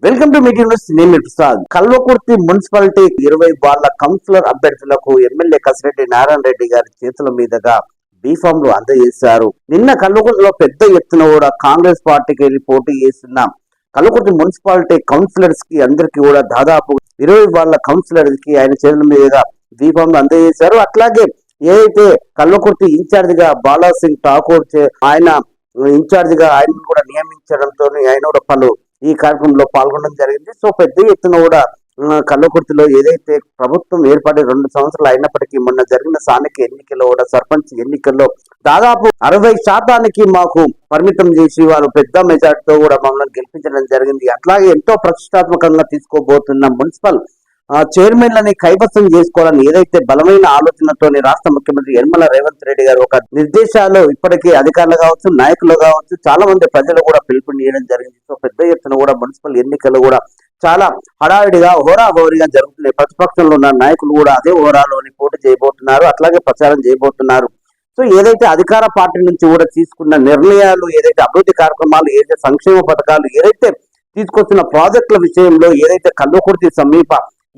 Welcome to meeting news. నేను Prasad. Kalwakurthy municipality 20 వార్డుల councillor అభ్యర్థులకు ఎమ్మెల్యే కసిరెడ్డి నారాయణ రెడ్డి గారి చేతుల మీదుగా బీఫామ్లు అందజేశారు. నిన్న కల్వకుర్తిలో పెద్ద ఎత్తున కూడా కాంగ్రెస్ పార్టీకి వెళ్లి పోటీ చేస్తున్న కల్వకుర్తి మున్సిపాలిటీ కౌన్సిలర్స్ కి అందరికి కూడా దాదాపు 20 వార్డుల కౌన్సిలర్స్ కి ఆయన చేతుల మీదుగా బీఫామ్లు అందజేశారు. అట్లాగే ఏదైతే కల్వకుర్తి ఇన్ఛార్జ్ గా బాలాసింగ్ ఠాకూర్ ఆయన ఇన్ఛార్జ్ గా ఆయన కూడా నియమించడంతో ఆయన కూడా పలు ఈ కార్యక్రమంలో పాల్గొనడం జరిగింది. సో పెద్ద ఎత్తున కూడా కల్వకుర్తిలో ఏదైతే ప్రభుత్వం ఏర్పడి 2 సంవత్సరాలు అయినప్పటికీ మొన్న జరిగిన స్థానిక ఎన్నికల్లో కూడా సర్పంచ్ ఎన్నికల్లో దాదాపు 60% మాకు పరిమితం చేసి వారు పెద్ద మెజార్టీతో కూడా మమ్మల్ని గెలిపించడం జరిగింది. అట్లాగే ఎంతో ప్రతిష్టాత్మకంగా తీసుకోబోతున్న మున్సిపల్ చైర్మన్లని కైవసం చేసుకోవాలని ఏదైతే బలమైన ఆలోచనతోని రాష్ట్ర ముఖ్యమంత్రి యనమల రేవంత్ రెడ్డి గారు ఒక నిర్దేశాలు ఇప్పటికీ అధికారులు కావచ్చు, నాయకులు కావచ్చు, చాలా మంది ప్రజలు కూడా పిలుపునియడం జరిగింది. సో పెద్ద ఎత్తున కూడా మున్సిపల్ ఎన్నికలు కూడా చాలా హడావిడిగా హోరాహోరీగా జరుగుతున్నాయి. ప్రతిపక్షంలో ఉన్న నాయకులు కూడా అదే హోరాలోని పోటీ చేయబోతున్నారు, అట్లాగే ప్రచారం చేయబోతున్నారు. సో ఏదైతే అధికార పార్టీ నుంచి కూడా తీసుకున్న నిర్ణయాలు, ఏదైతే అభివృద్ధి కార్యక్రమాలు, ఏదైతే సంక్షేమ పథకాలు, ఏదైతే తీసుకొచ్చిన ప్రాజెక్టుల విషయంలో ఏదైతే కల్వకుర్తి సమీప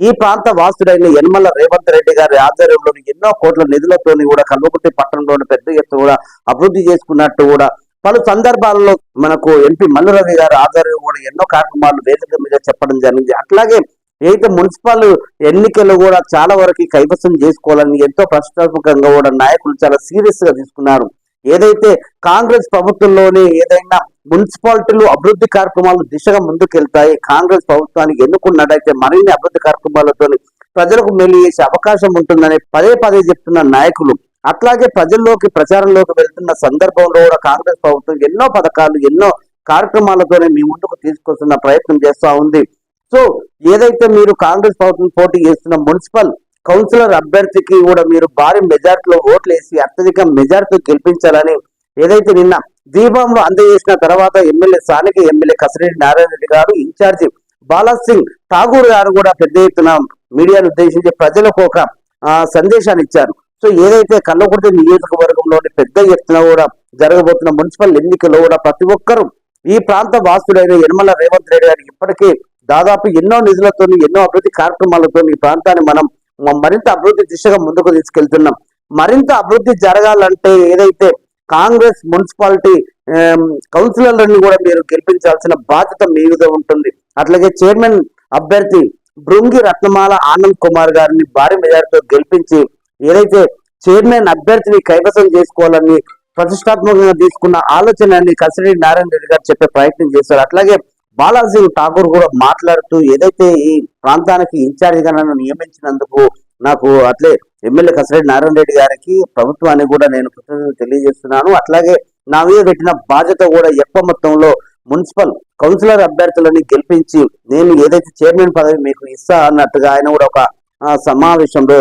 ఈ ప్రాంత వాసుడైన యనమల రేవంత్ రెడ్డి గారి ఆధ్వర్యంలోని ఎన్నో కోట్ల నిధులతోని కూడా కల్వకుర్తి పట్టణంలోని పెద్ద ఎత్తు కూడా అభివృద్ధి చేసుకున్నట్టు కూడా పలు సందర్భాలలో మనకు ఎంపీ మల్లు రవి గారి ఆధ్వర్యంలో కూడా ఎన్నో కార్యక్రమాలు వేదిక మీద చెప్పడం జరిగింది. అట్లాగే ఏదైతే మున్సిపల్ ఎన్నికలు కూడా చాలా వరకు కైవసం చేసుకోవాలని ఎంతో ప్రతిష్టాత్మకంగా కూడా నాయకులు చాలా సీరియస్ గా తీసుకున్నారు. ఏదైతే కాంగ్రెస్ ప్రభుత్వంలోనే ఏదైనా మున్సిపాలిటీలు అభివృద్ధి కార్యక్రమాలు దిశగా ముందుకెళ్తాయి, కాంగ్రెస్ ప్రభుత్వానికి ఎన్నుకున్నట్టయితే మరిన్ని అభివృద్ధి కార్యక్రమాలతో ప్రజలకు మేలు చేసే అవకాశం ఉంటుందని పదే పదే చెప్తున్న నాయకులు, అట్లాగే ప్రజల్లోకి ప్రచారంలోకి వెళ్తున్న సందర్భంలో కూడా కాంగ్రెస్ ప్రభుత్వం ఎన్నో పథకాలు, ఎన్నో కార్యక్రమాలతోనే మీ ముందుకు తీసుకొస్తున్న ప్రయత్నం చేస్తూ ఉంది. సో ఏదైతే మీరు కాంగ్రెస్ ప్రభుత్వం పోటీ చేస్తున్న మున్సిపల్ కౌన్సిలర్ అభ్యర్థికి కూడా మీరు భారీ మెజార్టీలో ఓట్లు వేసి అత్యధిక మెజార్టీతో గెలిపించాలని ఏదైతే నిన్న దీపంలో అందజేసిన తర్వాత స్థానిక ఎమ్మెల్యే కసిరెడ్డి నారాయణ రెడ్డి గారు, ఇన్ఛార్జి బాలాసింగ్ ఠాకూర్ గారు కూడా పెద్ద ఎత్తున మీడియాను ఉద్దేశించి ప్రజలకు ఒక సందేశాన్ని ఇచ్చారు. సో ఏదైతే కల్వకుర్తి నియోజకవర్గంలోని పెద్ద ఎత్తున కూడా జరగబోతున్న మున్సిపల్ ఎన్నికల్లో కూడా ప్రతి ఒక్కరూ ఈ ప్రాంత వాసుడైన యనమల రేవంత్ రెడ్డి గారికి ఇప్పటికే దాదాపు ఎన్నో నిధులతో, ఎన్నో అభివృద్ధి కార్యక్రమాలతో ఈ ప్రాంతాన్ని మనం మరింత అభివృద్ధి దిశగా ముందుకు తీసుకెళ్తున్నాం. మరింత అభివృద్ధి జరగాలంటే ఏదైతే కాంగ్రెస్ మున్సిపాలిటీ కౌన్సిలర్లను కూడా మీరు గెలిపించాల్సిన బాధ్యత మీ మీద ఉంటుంది. అట్లాగే చైర్మన్ అభ్యర్థి భృంగి రత్నమాల ఆనంద్ కుమార్ గారిని భారీ మెజార్టీతో గెలిపించి ఏదైతే చైర్మన్ అభ్యర్థిని కైవసం చేసుకోవాలని ప్రతిష్టాత్మకంగా తీసుకున్న ఆలోచనని కసిరెడ్డి నారాయణ రెడ్డి గారు చెప్పే ప్రయత్నం చేశారు. అట్లాగే బాలాసింగ్ ఠాకూర్ కూడా మాట్లాడుతూ ఏదైతే ఈ ప్రాంతానికి ఇన్ఛార్జిగా నన్ను నియమించినందుకు నాకు అట్లే ఎమ్మెల్యే కసిరెడ్డి నారాయణ రెడ్డి గారికి, ప్రభుత్వానికి కూడా నేను కృతజ్ఞతలు తెలియజేస్తున్నాను. అట్లాగే నా మీద పెట్టిన బాధ్యత కూడా ఎక్కువ మొత్తంలో మున్సిపల్ కౌన్సిలర్ అభ్యర్థులని గెలిపించి నేను ఏదైతే చైర్మన్ పదవి మీకు ఇస్తా అన్నట్టుగా ఆయన కూడా ఒక సమావేశంలో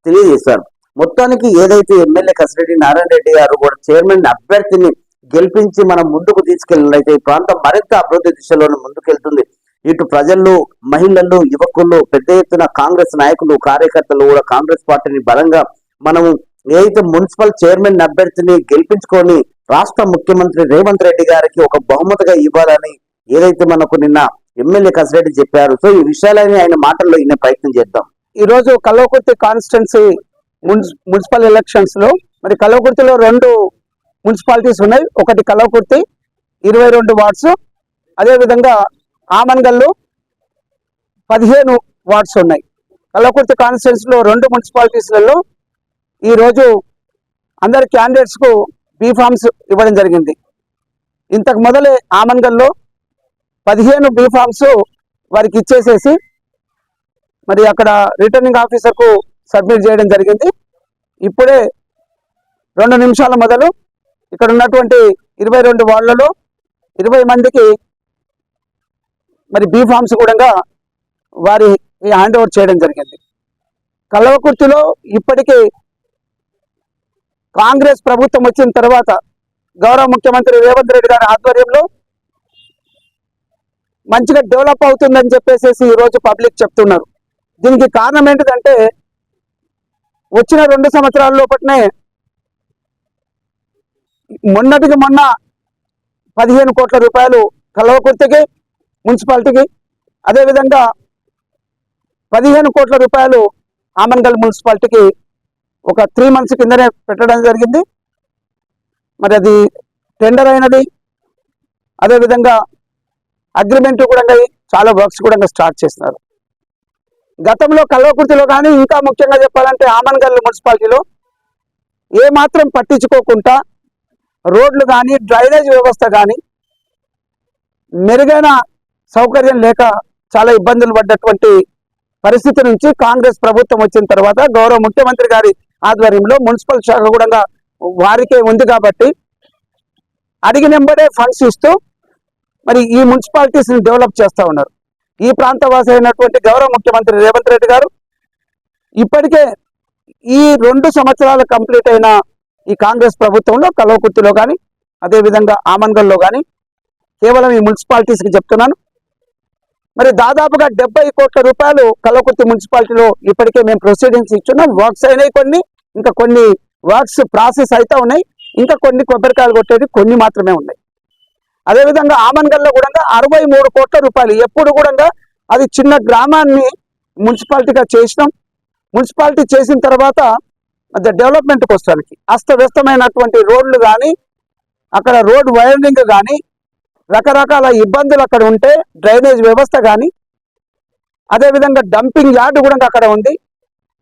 తెలియజేశారు. మొత్తానికి ఏదైతే ఎమ్మెల్యే కసిరెడ్డి నారాయణ రెడ్డి గారు కూడా చైర్మన్ అభ్యర్థిని గెలిపించి మనం ముందుకు తీసుకెళ్ళినట్లయితే ఈ ప్రాంతం మరింత అభివృద్ధి దిశలోనే ముందుకెళ్తుంది. ఇటు ప్రజలు, మహిళలు, యువకులు, పెద్ద ఎత్తున కాంగ్రెస్ నాయకులు, కార్యకర్తలు కూడా కాంగ్రెస్ పార్టీని బలంగా మనము ఏదైతే మున్సిపల్ చైర్మన్ అభ్యర్థిని గెలిపించుకొని రాష్ట్ర ముఖ్యమంత్రి రేవంత్ రెడ్డి గారికి ఒక బహుమతిగా ఇవ్వాలని ఏదైతే మనకు నిన్న ఎమ్మెల్యే కసిరెడ్డి చెప్పారు. సో ఈ విషయాలని ఆయన మాటల్లో ఇన్న ప్రయత్నం చేద్దాం. ఈ రోజు కల్వకుర్తి కాన్స్టిట్యున్సీ మున్సిపల్ ఎలక్షన్స్ లో మరి కల్వకుర్తిలో 2 మున్సిపాలిటీస్ ఉన్నాయి. ఒకటి కల్వకుర్తి 22 వార్డ్స్, అదేవిధంగా ఆమన్గల్లు 15 వార్డ్స్ ఉన్నాయి. కల్వకుర్తి కాన్స్టిట్యున్సీలో 2 మున్సిపాలిటీస్లలో ఈరోజు అందరి క్యాండిడేట్స్కు బీఫామ్స్ ఇవ్వడం జరిగింది. ఇంతకు మొదలే ఆమన్గల్లో 15 బీఫామ్స్ వారికి ఇచ్చేసేసి మరి అక్కడ రిటర్నింగ్ ఆఫీసర్కు సబ్మిట్ చేయడం జరిగింది. ఇప్పుడే 2 నిమిషాల మొదలు ఇక్కడ ఉన్నటువంటి 22 వార్డులలో 20 మందికి మరి బీఫామ్స్ కూడా వారి హ్యాండ్ ఓవర్ చేయడం జరిగింది. కల్వకుర్తిలో ఇప్పటికీ కాంగ్రెస్ ప్రభుత్వం వచ్చిన తర్వాత గౌరవ ముఖ్యమంత్రి రేవంత్ రెడ్డి గారి ఆధ్వర్యంలో మంచిగా డెవలప్ అవుతుందని చెప్పేసి ఈరోజు పబ్లిక్ చెప్తున్నారు. దీనికి కారణం ఏంటిదంటే వచ్చిన 2 సంవత్సరాల లోపట్నే మొన్నటికి మొన్న 15 కోట్ల రూపాయలు కల్వకుర్తికి మున్సిపాలిటీకి అదేవిధంగా 15 కోట్ల రూపాయలు ఆమన్గల్ మున్సిపాలిటీకి ఒక 3 months కిందనే పెట్టడం జరిగింది. మరి అది టెండర్ అయినది. అదేవిధంగా అగ్రిమెంట్ కూడా చాలా వర్క్స్ కూడా స్టార్ట్ చేస్తున్నారు. గతంలో కల్వకుర్తిలో కానీ ఇంకా ముఖ్యంగా చెప్పాలంటే ఆమన్గల్ మున్సిపాలిటీలో ఏమాత్రం పట్టించుకోకుండా రోడ్లు కానీ డ్రైనేజ్ వ్యవస్థ కానీ మెరుగైన సౌకర్యం లేక చాలా ఇబ్బందులు పడ్డటువంటి పరిస్థితి నుంచి కాంగ్రెస్ ప్రభుత్వం వచ్చిన తర్వాత గౌరవ ముఖ్యమంత్రి గారి ఆధ్వర్యంలో మున్సిపల్ శాఖ కూడా వారికే ఉంది కాబట్టి అడిగినెంబడే ఫండ్స్ ఇస్తూ మరి ఈ మున్సిపాలిటీస్ని డెవలప్ చేస్తూ ఉన్నారు. ఈ ప్రాంతవాసి అయినటువంటి గౌరవ ముఖ్యమంత్రి రేవంత్ రెడ్డి గారు ఇప్పటికే ఈ 2 సంవత్సరాలు కంప్లీట్ అయిన ఈ కాంగ్రెస్ ప్రభుత్వంలో కల్వకుర్తిలో కానీ అదేవిధంగా ఆమన్గల్లో కానీ కేవలం ఈ మున్సిపాలిటీస్కి చెప్తున్నాను, మరి దాదాపుగా 70 కోట్ల రూపాయలు కల్వకుర్తి మున్సిపాలిటీలో ఇప్పటికే మేము ప్రొసీడింగ్స్ ఇచ్చున్నాం. వర్క్స్ అయినాయి కొన్ని, ఇంకా కొన్ని వర్క్స్ ప్రాసెస్ అయితే ఉన్నాయి, ఇంకా కొన్ని కొబ్బరికాయలు కొట్టేది కొన్ని మాత్రమే ఉన్నాయి. అదేవిధంగా ఆమన్గల్లో కూడా 63 కోట్ల రూపాయలు ఎప్పుడు కూడా అది చిన్న గ్రామాన్ని మున్సిపాలిటీగా చేసినాం. మున్సిపాలిటీ చేసిన తర్వాత డెవలప్మెంట్కి వస్తానికి అస్తవ్యస్తమైనటువంటి రోడ్లు కానీ అక్కడ రోడ్ వైరింగ్ కానీ రకరకాల ఇబ్బందులు అక్కడ ఉంటే డ్రైనేజ్ వ్యవస్థ కానీ అదేవిధంగా డంపింగ్ యార్డు కూడా అక్కడ ఉంది.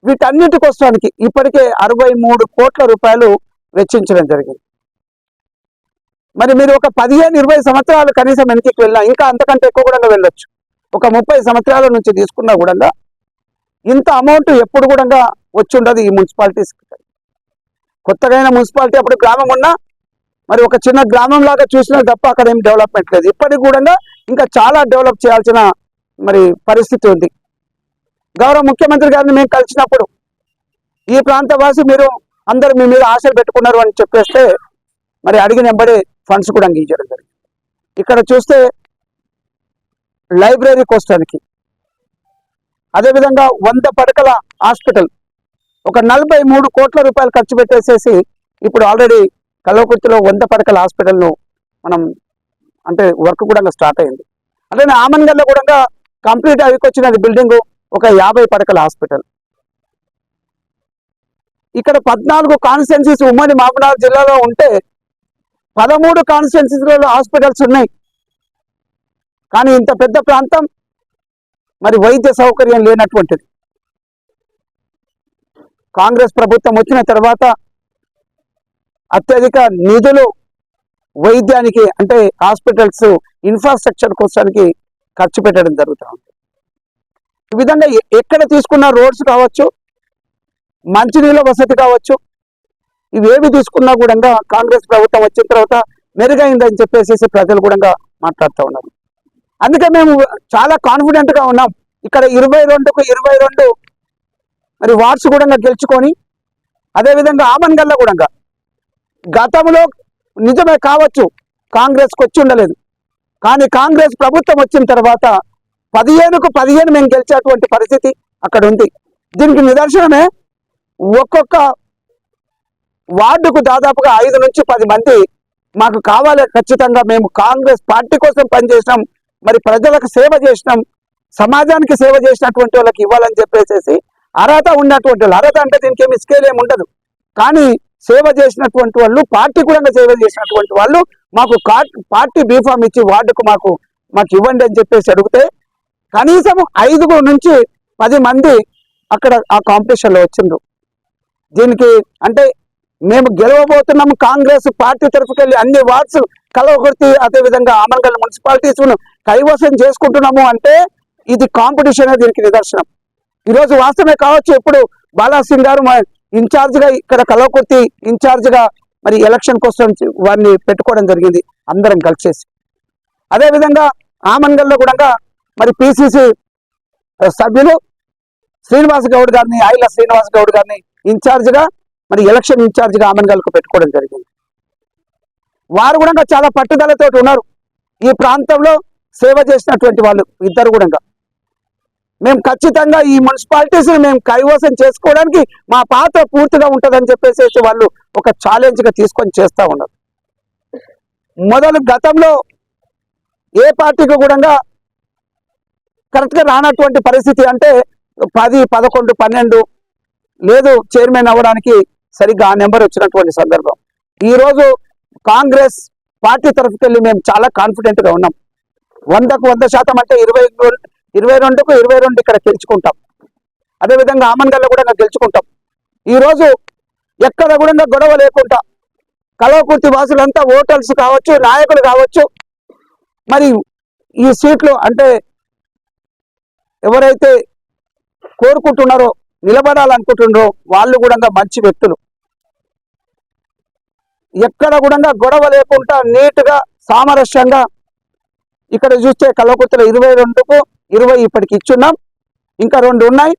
వీటన్నిటికి వస్తానికి ఇప్పటికే 63 కోట్ల రూపాయలు వెచ్చించడం జరిగింది. మరి మీరు ఒక 15-20 సంవత్సరాలు కనీసం వెనక్కి వెళ్ళినా ఇంకా అంతకంటే ఎక్కువ కూడా వెళ్ళొచ్చు. ఒక 30 సంవత్సరాల నుంచి తీసుకున్నా కూడా ఇంత అమౌంట్ ఎప్పుడు కూడా వచ్చి ఉండదు ఈ మున్సిపాలిటీస్కి. కొత్తగా మున్సిపాలిటీ అప్పుడు గ్రామం ఉన్నా మరి ఒక చిన్న గ్రామం లాగా చూసినా తప్ప అక్కడ ఏం డెవలప్మెంట్ లేదు. ఇప్పటికి కూడా ఇంకా చాలా డెవలప్ చేయాల్సిన మరి పరిస్థితి ఉంది. గౌరవ ముఖ్యమంత్రి గారిని మేము కలిసినప్పుడు ఈ ప్రాంతవాసి మీరు అందరు మీ మీద ఆశలు పెట్టుకున్నారు అని చెప్పేస్తే మరి అడిగిన వెంబడే ఫండ్స్ కూడా అందించడం జరిగింది. ఇక్కడ చూస్తే లైబ్రరీకి వస్తానికి అదేవిధంగా 100 పడకల హాస్పిటల్ ఒక 43 కోట్ల రూపాయలు ఖర్చు పెట్టేసేసి ఇప్పుడు ఆల్రెడీ కల్వకుర్తిలో 100 పడకల హాస్పిటల్ను మనం అంటే వర్క్ కూడా స్టార్ట్ అయింది. అంటే ఆమన్గల్లో కూడా కంప్లీట్ అయికొచ్చినది బిల్డింగ్ ఒక 50 పడకల హాస్పిటల్. ఇక్కడ 14 కాన్స్టిట్యున్సీస్ ఉమ్మడి మహబూబ్నగర్ జిల్లాలో ఉంటే 13 కాన్స్టిట్యున్సీస్లలో హాస్పిటల్స్ ఉన్నాయి. కానీ ఇంత పెద్ద ప్రాంతం మరి వైద్య సౌకర్యం లేనటువంటిది. కాంగ్రెస్ ప్రభుత్వం వచ్చిన తర్వాత అత్యధిక నిధులు వైద్యానికి అంటే హాస్పిటల్స్ ఇన్ఫ్రాస్ట్రక్చర్ కోసానికి ఖర్చు పెట్టడం జరుగుతూ ఉంది. ఈ విధంగా ఎక్కడ తీసుకున్న రోడ్స్ కావచ్చు, మంచినీళ్ళ వసతి కావచ్చు, ఇవేవి తీసుకున్నా కూడా కాంగ్రెస్ ప్రభుత్వం వచ్చిన తర్వాత మెరుగైందని చెప్పేసి ప్రజలు కూడా మాట్లాడుతూ ఉన్నారు. అందుకే మేము చాలా కాన్ఫిడెంట్గా ఉన్నాం. ఇక్కడ 22కు 22 మరి వార్డ్స్ కూడా గెలుచుకొని అదేవిధంగా ఆమన్గల్లో కూడా గతంలో నిజమే కావచ్చు కాంగ్రెస్కి వచ్చి ఉండలేదు, కానీ కాంగ్రెస్ ప్రభుత్వం వచ్చిన తర్వాత 15కు 15 మేము గెలిచేటువంటి పరిస్థితి అక్కడ ఉంది. దీనికి నిదర్శనమే ఒక్కొక్క వార్డుకు దాదాపుగా 5 నుంచి 10 మంది మాకు కావాలి, ఖచ్చితంగా మేము కాంగ్రెస్ పార్టీ కోసం పనిచేసినాం, మరి ప్రజలకు సేవ చేసినాం, సమాజానికి సేవ చేసినటువంటి వాళ్ళకి ఇవ్వాలని చెప్పేసి అర్హత ఉన్నటువంటి వాళ్ళు, అర్హత అంటే దీనికి ఏమి స్కేల్ ఏమి ఉండదు, కానీ సేవ చేసినటువంటి వాళ్ళు, పార్టీ కూడా సేవ చేసినటువంటి వాళ్ళు మాకు పార్టీ బీఫామ్ ఇచ్చి వార్డుకు మాకు ఇవ్వండి అని చెప్పేసి అడిగితే కనీసం 5 నుంచి 10 మంది అక్కడ ఆ కాంపిటీషన్లో వచ్చిండ్రు. దీనికి అంటే మేము గెలవబోతున్నాము, కాంగ్రెస్ పార్టీ తరఫుకెళ్ళి అన్ని వార్డ్స్ కల్వకుర్తి అదేవిధంగా ఆమన్గల్ మున్సిపాలిటీస్ కైవసం చేసుకుంటున్నాము అంటే ఇది కాంపిటీషన్ దీనికి నిదర్శనం. ఈరోజు వాస్తవమే కావచ్చు, ఇప్పుడు బాలాసింగ్ గారు ఇన్ఛార్జ్గా ఇక్కడ కల్వకుర్తి ఇన్ఛార్జ్గా మరి ఎలక్షన్ కోసం వారిని పెట్టుకోవడం జరిగింది అందరం కలిసేసి. అదేవిధంగా ఆమన్గల్లో కూడా మరి పిసిసి సభ్యులు శ్రీనివాస్ గౌడ్ గారిని, ఆయిల శ్రీనివాస్ గౌడ్ గారిని ఇన్ఛార్జ్గా మరి ఎలక్షన్ ఇన్ఛార్జ్గా ఆమన్గల్కు పెట్టుకోవడం జరిగింది. వారు కూడా చాలా పట్టుదలతో ఉన్నారు. ఈ ప్రాంతంలో సేవ చేసినటువంటి వాళ్ళు ఇద్దరు కూడా మేము ఖచ్చితంగా ఈ మున్సిపాలిటీస్ని మేము కైవసం చేసుకోవడానికి మా పాత్ర పూర్తిగా ఉంటుందని చెప్పేసి వాళ్ళు ఒక ఛాలెంజ్గా తీసుకొని చేస్తూ ఉన్నారు. మొదలు గతంలో ఏ పార్టీకి కూడా కరెక్ట్ గా రానటువంటి పరిస్థితి. అంటే 10, 11, 12 లేదు చైర్మన్ అవ్వడానికి సరిగ్గా ఆ నెంబర్ వచ్చినటువంటి సందర్భం. ఈ రోజు కాంగ్రెస్ పార్టీ తరఫుకి వెళ్ళి మేము చాలా కాన్ఫిడెంట్ గా ఉన్నాం. 100కు 100% అంటే 22కు 22 ఇక్కడ గెలుచుకుంటాం. అదేవిధంగా ఆమన్గల్లో కూడా గెలుచుకుంటాం. ఈ రోజు ఎక్కడ కూడా గొడవ లేకుండా కల్వకుర్తి వాసులంతా ఓటర్స్ కావచ్చు, నాయకులు కావచ్చు, మరి ఈ సీట్లు అంటే ఎవరైతే కోరుకుంటున్నారో నిలబడాలనుకుంటున్నారో వాళ్ళు కూడా మంచి వ్యక్తులు. ఎక్కడ కూడా గొడవ లేకుండా నీట్ గా సామరస్యంగా ఇక్కడ చూస్తే కల్వకుర్తిలో 22కు 20 ఇప్పటికి ఇచ్చున్నాం. ఇంకా 2 ఉన్నాయి.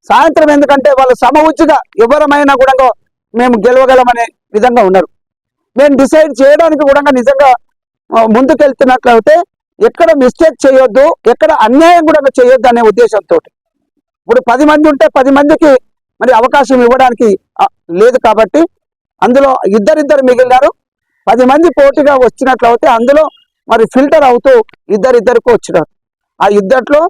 సాయంత్రం ఎందుకంటే వాళ్ళు సమవుచ్చిగా ఎవరమైనా కూడా మేము గెలవగలమనే విధంగా ఉన్నారు. మేము డిసైడ్ చేయడానికి కూడా నిజంగా ముందుకెళ్తున్నట్లయితే ఎక్కడ మిస్టేక్ చేయొద్దు, ఎక్కడ అన్యాయం కూడా చేయొద్దు అనే ఉద్దేశంతో ఇప్పుడు 10 మంది ఉంటే 10 మందికి మరి అవకాశం ఇవ్వడానికి లేదు. కాబట్టి అందులో ఇద్దరిద్దరు మిగిలినారు. 10 మంది పోటీగా వచ్చినట్లయితే అందులో మరి ఫిల్టర్ అవుతూ ఇద్దరిద్దరికి వచ్చినారు. ఆ ఇద్దట్లో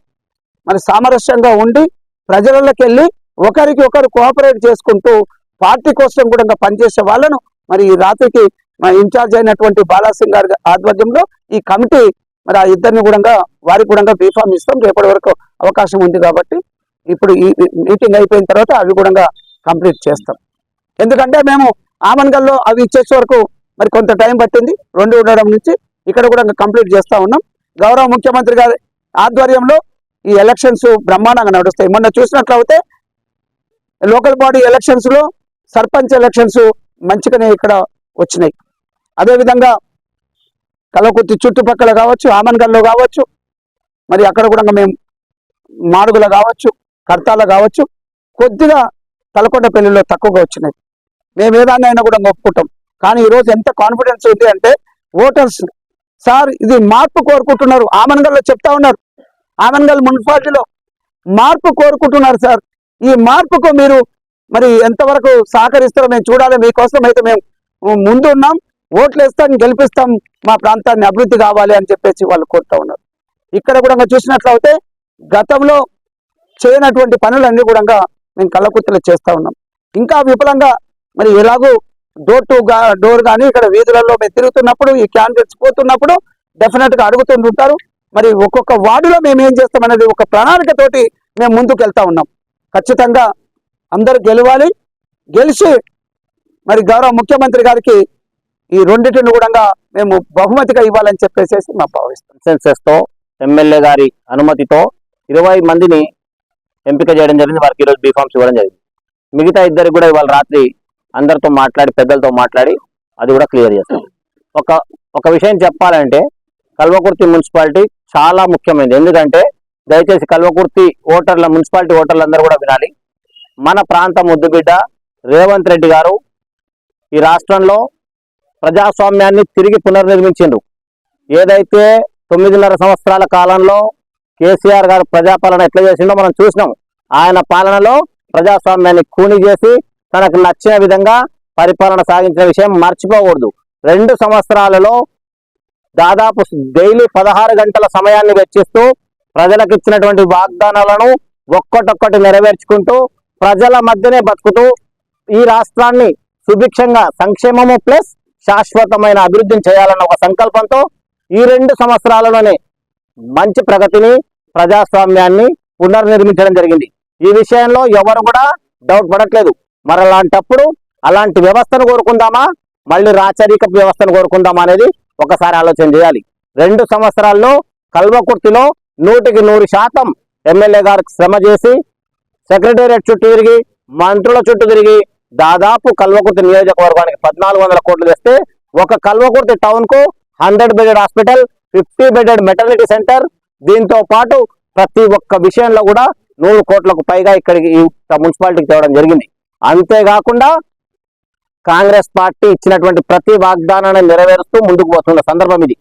మరి సామరస్యంగా ఉండి ప్రజలకి వెళ్ళి ఒకరికి ఒకరు కోఆపరేట్ చేసుకుంటూ పార్టీ కోసం కూడా పనిచేసే వాళ్ళను మరి ఈ రాత్రికి ఇన్ఛార్జ్ అయినటువంటి బాలాసింగ్ గారి ఆధ్వర్యంలో ఈ కమిటీ మరి ఆ ఇద్దరిని కూడా వారికి కూడా బీఫామ్ ఇస్తాం. రేపటి వరకు అవకాశం ఉంది కాబట్టి ఇప్పుడు ఈ మీటింగ్ అయిపోయిన తర్వాత అవి కూడా కంప్లీట్ చేస్తాం. ఎందుకంటే మేము ఆమన్గల్లో అవి ఇచ్చేసే వరకు మరి కొంత టైం పట్టింది. 2 ఉండడం నుంచి ఇక్కడ కూడా కంప్లీట్ చేస్తా ఉన్నాం. గౌరవ ముఖ్యమంత్రి గారి ఆధ్వర్యంలో ఈ ఎలక్షన్స్ బ్రహ్మాండంగా నడుస్తాయి. మొన్న చూసినట్లయితే లోకల్ బాడీ ఎలక్షన్స్ లో సర్పంచ్ ఎలక్షన్స్ మంచిగానే ఇక్కడ వచ్చినాయి. అదేవిధంగా కల్వకుర్తి చుట్టుపక్కల కావచ్చు, ఆమన్గల్లో కావచ్చు, మరి అక్కడ కూడా మేము మాడుగుల కావచ్చు, కర్తాల కావచ్చు, కొద్దిగా తలకొండపల్లిలో తక్కువగా వచ్చినాయి. మేము ఏదాన్నైనా కూడా ఒప్పుకుంటాం. కానీ ఈరోజు ఎంత కాన్ఫిడెన్స్ ఉంది అంటే ఓటర్స్ సార్ ఇది మార్పు కోరుకుంటున్నారు. ఆమన్గల్లో చెప్తా ఉన్నారు, ఆమన్గల్ మున్సిపాలిటీలో మార్పు కోరుకుంటున్నారు సార్. ఈ మార్పుకు మీరు మరి ఎంతవరకు సహకరిస్తారో మేము చూడాలి. మీకోసం అయితే మేము ముందు ఉన్నాం, ఓట్లు వేస్తాం, గెలిపిస్తాం, మా ప్రాంతాన్ని అభివృద్ధి కావాలి అని చెప్పేసి వాళ్ళు కోరుతా ఉన్నారు. ఇక్కడ కూడా చూసినట్లయితే గతంలో చేయనటువంటి పనులన్నీ కూడా మేము కల్వకుర్తిలో చేస్తా ఉన్నాం. ఇంకా విపులంగా మరి ఎలాగూ డోర్ టు డోర్ కానీ ఇక్కడ వీధులలో మేము తిరుగుతున్నప్పుడు ఈ క్యాండిడేట్స్ పోతున్నప్పుడు డెఫినెట్ గా అడుగుతుంటారు. మరి ఒక్కొక్క వార్డులో మేము ఏం చేస్తామనేది ఒక ప్రణాళికతోటి మేము ముందుకు వెళ్తా ఉన్నాం. ఖచ్చితంగా అందరూ గెలవాలి. గెలిచి మరి గౌరవ ముఖ్యమంత్రి గారికి ఈ రెండింటిని కూడా మేము బహుమతిగా ఇవ్వాలని చెప్పేసి మా భావిస్తాం. కన్సెన్సస్ తో ఎమ్మెల్యే గారి అనుమతితో 20 మందిని ఎంపిక చేయడం జరిగింది. వారికి ఈరోజు బీఫామ్స్ ఇవ్వడం జరిగింది. మిగతా ఇద్దరికి కూడా ఇవాళ రాత్రి అందరితో మాట్లాడి పెద్దలతో మాట్లాడి అది కూడా క్లియర్ చేస్తాం. ఒక విషయం చెప్పాలంటే కల్వకుర్తి మున్సిపాలిటీ చాలా ముఖ్యమైనది. ఎందుకంటే దయచేసి కల్వకుర్తి ఓటర్ల మున్సిపాలిటీ ఓటర్లు అందరూ కూడా వినాలి. మన ప్రాంత ముద్దుబిడ్డ రేవంత్ రెడ్డి గారు ఈ రాష్ట్రంలో ప్రజాస్వామ్యాన్ని తిరిగి పునర్నిర్మించిండ్రు. ఏదైతే 9.5 సంవత్సరాల కాలంలో కేసీఆర్ గారు ప్రజాపాలన ఎట్లా చేసిండో మనం చూసినాం. ఆయన పాలనలో ప్రజాస్వామ్యాన్ని కూని చేసి తనకు నచ్చిన విధంగా పరిపాలన సాగించిన విషయం మర్చిపోకూడదు. 2 సంవత్సరాలలో దాదాపు డైలీ 16 గంటల సమయాన్ని వెచ్చిస్తూ ప్రజలకు ఇచ్చినటువంటి వాగ్దానాలను ఒక్కటొక్కటి నెరవేర్చుకుంటూ ప్రజల మధ్యనే బతుకుతూ ఈ రాష్ట్రాన్ని సుభిక్షంగా సంక్షేమము ప్లస్ శాశ్వతమైన అభివృద్ధిని చేయాలన్న ఒక సంకల్పంతో ఈ 2 సంవత్సరాలలోనే మంచి ప్రగతిని ప్రజాస్వామ్యాన్ని పునర్నిర్మించడం జరిగింది. ఈ విషయంలో ఎవరు కూడా డౌట్ పడట్లేదు. మరి అలాంటప్పుడు అలాంటి వ్యవస్థను కోరుకుందామా, మళ్ళీ రాచరిక వ్యవస్థను కోరుకుందామా అనేది ఒకసారి ఆలోచన చేయాలి. 2 సంవత్సరాల్లో కల్వకుర్తిలో 100% ఎమ్మెల్యే గారికి శ్రమ చేసి సెక్రటేరియట్ చుట్టూ తిరిగి మంత్రుల చుట్టూ తిరిగి దాదాపు కల్వకుర్తి నియోజకవర్గానికి 1400 కోట్లు తెస్తే ఒక కల్వకుర్తి టౌన్ కు 100 bedded hospital, 50 bedded maternity centre, దీంతో పాటు ప్రతి ఒక్క విషయంలో కూడా 100 కోట్లకు పైగా ఇక్కడికి మున్సిపాలిటీకి తేవడం జరిగింది. అంతేకాకుండా కాంగ్రెస్ పార్టీ ఇచ్చినటువంటి ప్రతి వాగ్దానాన్ని నెరవేరుస్తూ ముందుకు పోతున్న సందర్భం ఇది.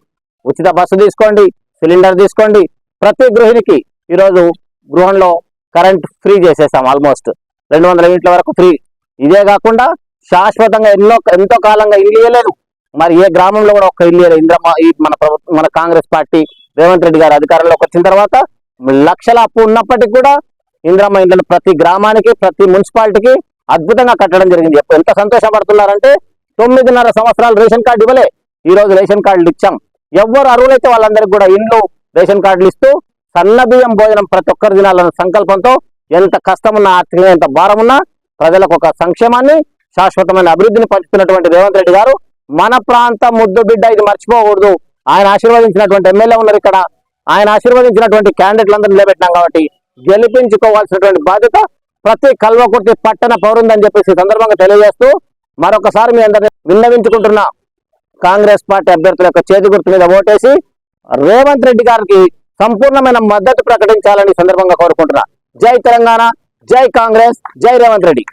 ఉచిత బస్సు తీసుకోండి, సిలిండర్ తీసుకోండి, ప్రతి గృహిణికి ఈరోజు గృహంలో కరెంట్ ఫ్రీ చేసేసాం. ఆల్మోస్ట్ 200 యూనిట్ల వరకు ఫ్రీ. ఇదే కాకుండా శాశ్వతంగా ఎంతో కాలంగా ఇల్లు ఇవ్వలేదు. మరి ఏ గ్రామంలో కూడా ఒక్క ఇల్లు ఇవ్వలేదు. మన కాంగ్రెస్ పార్టీ రేవంత్ రెడ్డి గారు అధికారంలోకి వచ్చిన తర్వాత లక్షల అప్పు ఉన్నప్పటికీ కూడా ఇందిరమ్మ ఇండ్లను ప్రతి గ్రామానికి ప్రతి మున్సిపాలిటీకి అద్భుతంగా కట్టడం జరిగింది. ఎంత సంతోషపడుతున్నారంటే 9.5 సంవత్సరాలు రేషన్ కార్డు ఇవ్వలే, ఈ రోజు రేషన్ కార్డులు ఇచ్చాం. ఎవరు అర్హులైతే వాళ్ళందరికీ కూడా ఇండ్లు రేషన్ కార్డులు ఇస్తూ సన్న బియ్యం భోజనం ప్రతి ఒక్కరు తినాలన్న సంకల్పంతో ఎంత కష్టమున్నా ఆర్థికంగా ఎంత భారం ఉన్నా ప్రజలకు ఒక సంక్షేమాన్ని శాశ్వతమైన అభివృద్ధిని పంచుతున్నటువంటి రేవంత్ రెడ్డి గారు మన ప్రాంత ముద్దు బిడ్డ, ఇది మర్చిపోకూడదు. ఆయన ఆశీర్వదించినటువంటి ఎమ్మెల్యే ఉన్నారు ఇక్కడ, ఆయన ఆశీర్వదించినటువంటి క్యాండిడేట్లందరూ నిలబెట్టినాం కాబట్టి గెలిపించుకోవాల్సినటువంటి బాధ్యత ప్రతి కల్వకుర్తి పట్టణ పౌరుందని చెప్పేసి ఈ సందర్భంగా తెలియజేస్తూ మరొకసారి మీ అందరినీ విన్నవించుకుంటున్నా, కాంగ్రెస్ పార్టీ అభ్యర్థుల యొక్క చేతి గుర్తు మీద ఓటేసి రేవంత్ రెడ్డి గారికి సంపూర్ణమైన మద్దతు ప్రకటించాలని సందర్భంగా కోరుకుంటున్నా. జై తెలంగాణ, జై కాంగ్రెస్, జై రేవంత్ రెడ్డి.